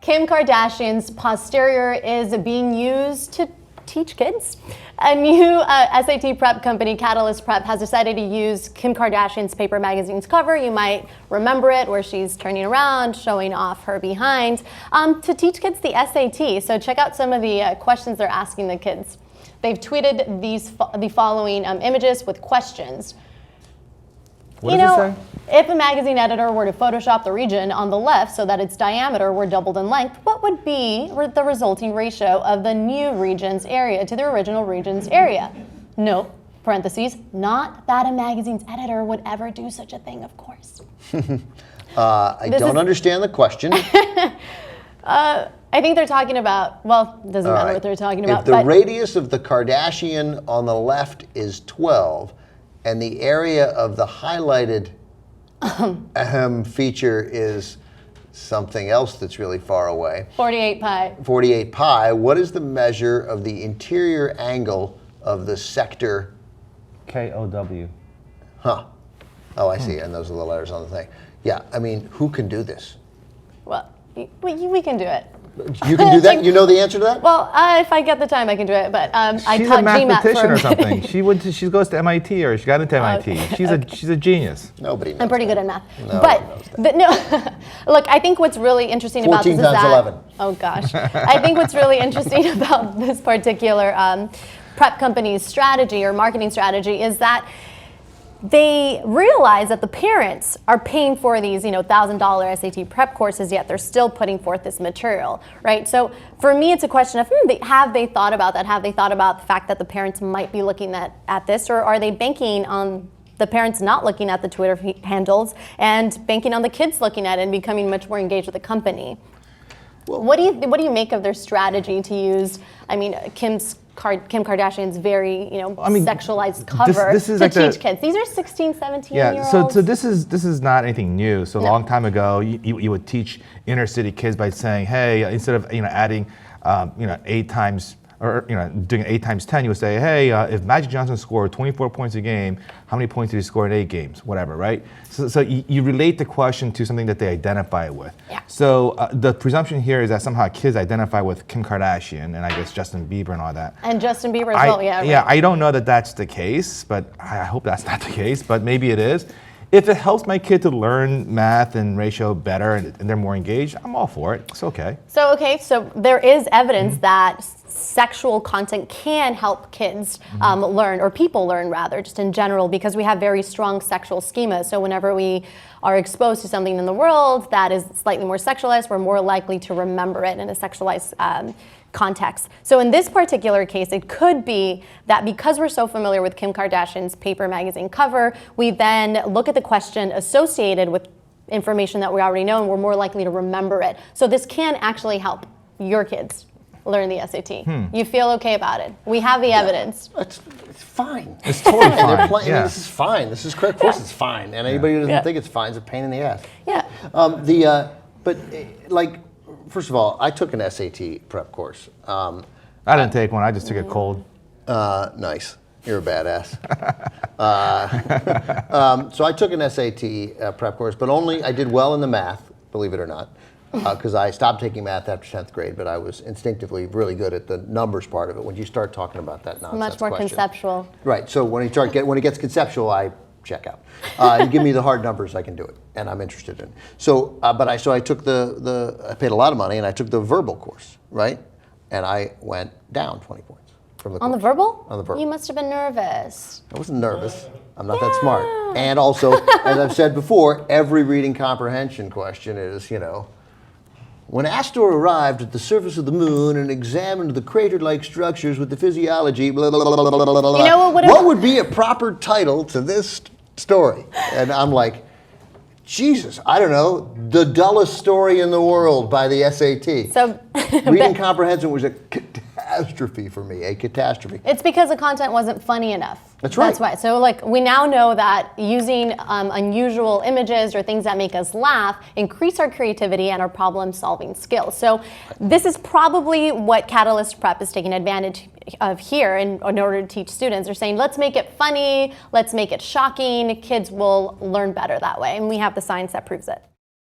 Kim Kardashian's posterior is being used to teach kids. A new SAT prep company, Catalyst Prep, has decided to use Kim Kardashian's Paper magazine's cover. You might remember it, where she's turning around, showing off her behind, to teach kids the SAT. So check out some of the questions they're asking the kids. They've tweeted the following images with questions. What does it say? If a magazine editor were to Photoshop the region on the left so that its diameter were doubled in length, what would be the resulting ratio of the new region's area to the original region's area? Note, parentheses, not that a magazine's editor would ever do such a thing, of course. I don't understand the question. I think they're talking about, well, it doesn't matter what they're talking about. If the radius of the Kardashian on the left is 12, and the area of the highlighted feature is something else that's really far away. 48 pi. 48 pi. What is the measure of the interior angle of the sector? KOW. Huh. Oh, I see. And those are the letters on the thing. Yeah, I mean, who can do this? Well, we can do it. You can do that? You know the answer to that? Well, if I get the time, I can do it. But I she's taught a GMAT mathematician for or something. She goes to MIT, or she got into MIT. She's a genius. Nobody knows. I'm pretty good at math. Nobody knows no, look, I think what's really interesting about this is 14 times that 11. Oh gosh, I think what's really interesting about this particular prep company's strategy or marketing strategy is that they realize that the parents are paying for these, $1,000 SAT prep courses, yet they're still putting forth this material, right? So for me, it's a question of, have they thought about that? Have they thought about the fact that the parents might be looking at this, or are they banking on the parents not looking at the Twitter handles and banking on the kids looking at it and becoming much more engaged with the company? Well, what do you make of their strategy to use, Kim Kardashian's very, sexualized cover this is to like teach kids? These are 16, 17-year-olds. So this is not anything new. So a long time ago, you would teach inner city kids by saying, hey, instead of adding 8 times, or doing 8 times 10, you would say, hey, if Magic Johnson scored 24 points a game, how many points did he score in 8 games? Whatever, right? So you relate the question to something that they identify with. Yeah. So the presumption here is that somehow kids identify with Kim Kardashian and I guess Justin Bieber and all that. And Justin Bieber as well, yeah. Right. Yeah, I don't know that that's the case, but I hope that's not the case, but maybe it is. If it helps my kid to learn math and ratio better and they're more engaged, I'm all for it. It's okay. So there is evidence that sexual content can help kids learn, or people learn rather, just in general, because we have very strong sexual schemas. So whenever we are exposed to something in the world that is slightly more sexualized, we're more likely to remember it in a sexualized context. So in this particular case, it could be that because we're so familiar with Kim Kardashian's Paper magazine cover, we then look at the question associated with information that we already know, and we're more likely to remember it. So this can actually help your kids learn the SAT. You feel okay about it? We have the evidence. It's fine. It's totally fine. This is fine. This is correct. Of course it's fine. And anybody who doesn't think it's fine is a pain in the ass. Yeah. First of all, I took an SAT prep course. I didn't take one. I just took it cold. Nice. You're a badass. So I took an SAT prep course, but I did well in the math, believe it or not, because I stopped taking math after 10th grade, but I was instinctively really good at the numbers part of it. When you start talking about that nonsense Much more question. conceptual. Right. So when it gets conceptual, I check out. You give me the hard numbers, I can do it, and I'm interested in it. So, I took I paid a lot of money, and I took the verbal course, right? And I went down 20 points from the course. On the verbal? On the verbal. You must have been nervous. I wasn't nervous. I'm not that smart. And also, as I've said before, every reading comprehension question is, when Astor arrived at the surface of the moon and examined the crater-like structures with the physiology, blah, blah, blah, blah, blah, blah, what would be a proper title to this story? And I'm like, Jesus, I don't know, the dullest story in the world by the SAT. So reading comprehension was a catastrophe for me, a catastrophe. It's because the content wasn't funny enough. That's right. That's why. So we now know that using unusual images or things that make us laugh increase our creativity and our problem-solving skills. So this is probably what Catalyst Prep is taking advantage of here in order to teach students. They're saying, let's make it funny, let's make it shocking. Kids will learn better that way. And we have the science that proves it.